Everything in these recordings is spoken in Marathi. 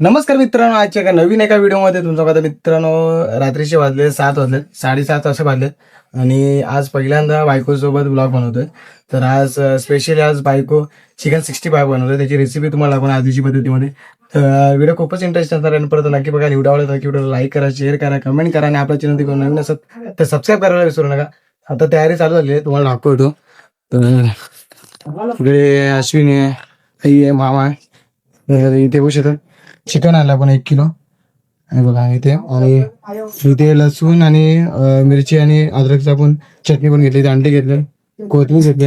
नमस्कार मित्रांनो, आजच्या एका नवीन व्हिडिओमध्ये तुमचं स्वागत आहे. मित्रांनो, रात्रीचे वाजले 7 वाजले, 7:30 असे वाजले आणि आज पहिल्यांदा बायकोसोबत ब्लॉग बनवतोय. तर आज स्पेशली आज बायको चिकन 65 बनवतोय. त्याची रेसिपी तुम्हाला आपण आधीची पद्धतीमध्ये. तर व्हिडिओ खूपच इंटरेस्ट असणार आणि परत नक्की बघा. व्हिडिओ आवडला तर व्हिडिओला लाईक करा, शेअर करा, कमेंट करा आणि आपल्या चॅनल कोण नवीन असत तर सबस्क्राईब करायला विसरू नका. आता तयारी चालू झाली आहे, तुम्हाला दाखवतो. तर इकडे अश्विन आहे, आई आहे, मामा आहे. तर इथे बघू शकता चिकन आणलं आपण 1 किलो आणि बघा इथे. आणि इथे लसूण आणि मिरची आणि अद्रकचा आपण चटणी पण घेतली, अंडे घेतले, कोथिंबीर घेतली,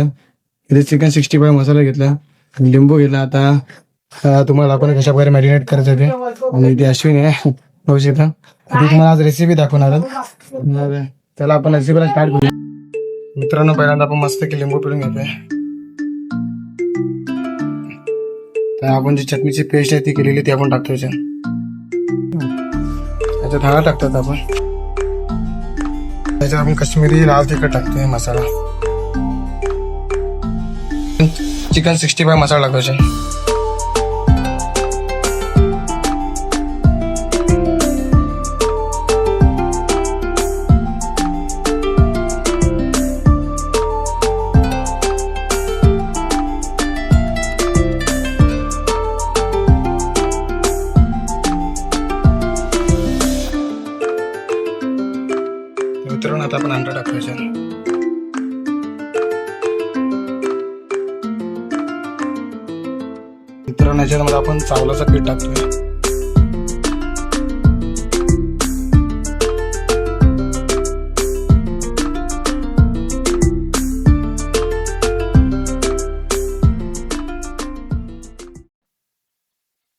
इथे चिकन 65 मसाला घेतला, लिंबू घेतला. आता तुम्हाला आपण कशा प्रकारे मॅरिनेट करायचं ते. आणि इथे अश्विन आहे बघू शकता. इथे तुम्हाला आज रेसिपी दाखवणार. त्याला आपण रेसिपीला स्टार्ट करूया. मित्रांनो, पहिल्यांदा आपण मस्त की लिंबू पिळून घेतोय. तर आपण जी चटणीची पेस्ट आहे ती केलेली ती आपण टाकतो याच्यात हळद टाकतात आपण. त्याच्यात आपण काश्मीरी लाल तिखट टाकतोय मसाला. चिकन 65 मसाला टाकायचा. मित्रांनो, आता आपण अंडा टाकायचा. मित्रांनो, याच्यामध्ये आपण चावलाचं पीठ टाकतोय.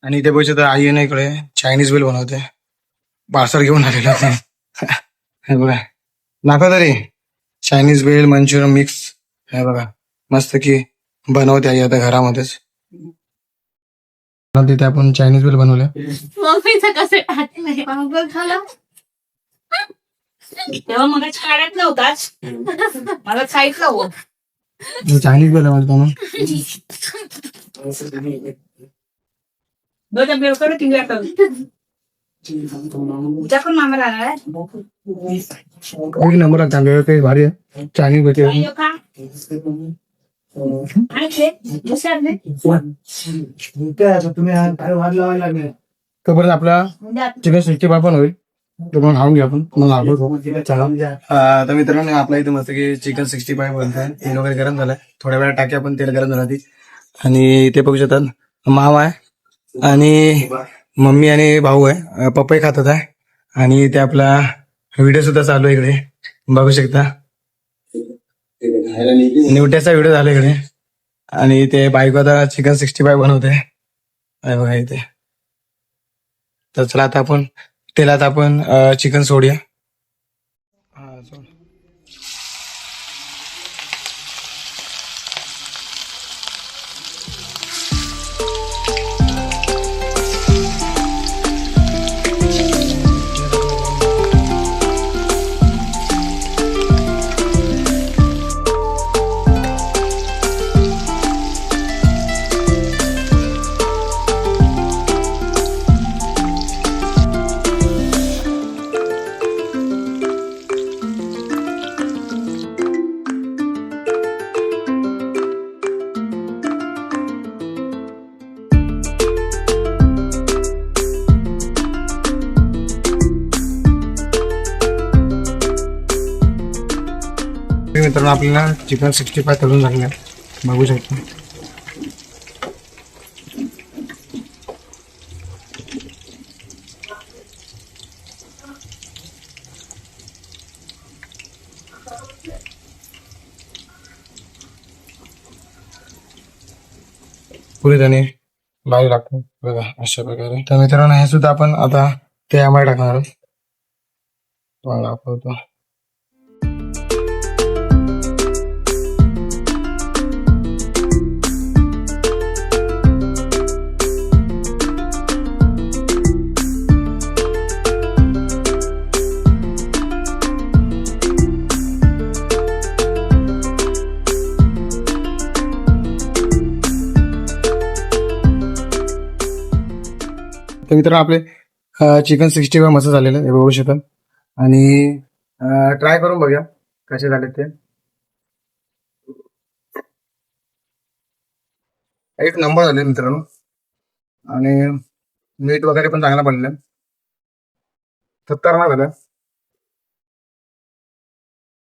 आणि इथे बघू शकता आई आहे इकडे चायनीज बेल बनवते. पार्सल घेऊन आलेला हे बघा, नाका तरी चायनीज बेल मंचुरियन मिक्स. हे बघा मस्त की बनवते आई आता घरामध्येच. तिथे आपण चायनीज बेल बनवले. तेव्हा मग काढत नव्हताच मला साईडला हो चायनीज बेल आहे म्हणून दोन बेळ करू ती उद्या पण मामा राहणार एक नंबर लागतात. काही भारी आहे चायनीज बेल. तोपर्यंत आपला चिकन 65 पण होईल. तो पण खाऊन घ्या आपण. तर मित्रांनो, आपला इथे मस्त की चिकन 65 बनतंय. तेल वगैरे गरम झालंय. थोड्या वेळा टाकी आपण तेल गरम झालं ती. आणि इथे बघू शकतात मामा आहे आणि मम्मी आणि भाऊ आहे. पपई खातात आहे. आणि ते आपला व्हिडिओ सुद्धा चालू आहे इकडे बघू शकता. निवट्याचा व्हिडिओ झाला इकडे. आणि ते बायको आता चिकन 65 बनवते बघा इथे. तर चला आता आपण तेलात आपण चिकन सोडूया. मित्रांनो, आपल्याला चिकन 65 तळून झालेलं आहे बघू शकतो. पुढे त्याने लावू लागतो बघा अशा प्रकारे. तर मित्रांनो, हे सुद्धा आपण आता त्यामध्ये टाकणार आहोत. तुम्हाला दाखवतो. तर मित्रांनो आपले चिकन 65 मस्त झालेलं आहे, हे बघू शकता. आणि ट्राय करून बघूया कसे झाले ते. एक नंबर झाले मित्रांनो. आणि मीठ वगैरे पण चांगला बनलं, खतरनाक झालं.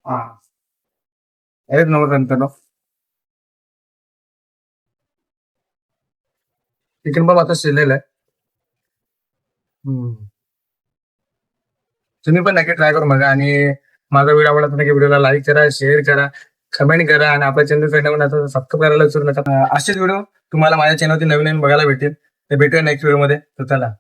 हा, एक नंबर झालं मित्रांनो. चिकन पण आता शिजलेलं आहे. हम्म. तुम्ही पण नक्की ट्राय करून बघा. आणि माझा व्हिडिओ आवडला तर नक्की व्हिडिओला लाईक करा, शेअर करा, कमेंट करा. आणि आपल्या चॅनल सबस्क्राईब करायला विसरू नका. असेच व्हिडिओ तुम्हाला माझ्या चॅनलवरती नवीन नवीन बघायला भेटेल. तर भेटूया नेक्स्ट व्हिडिओ मध्ये. तर चला.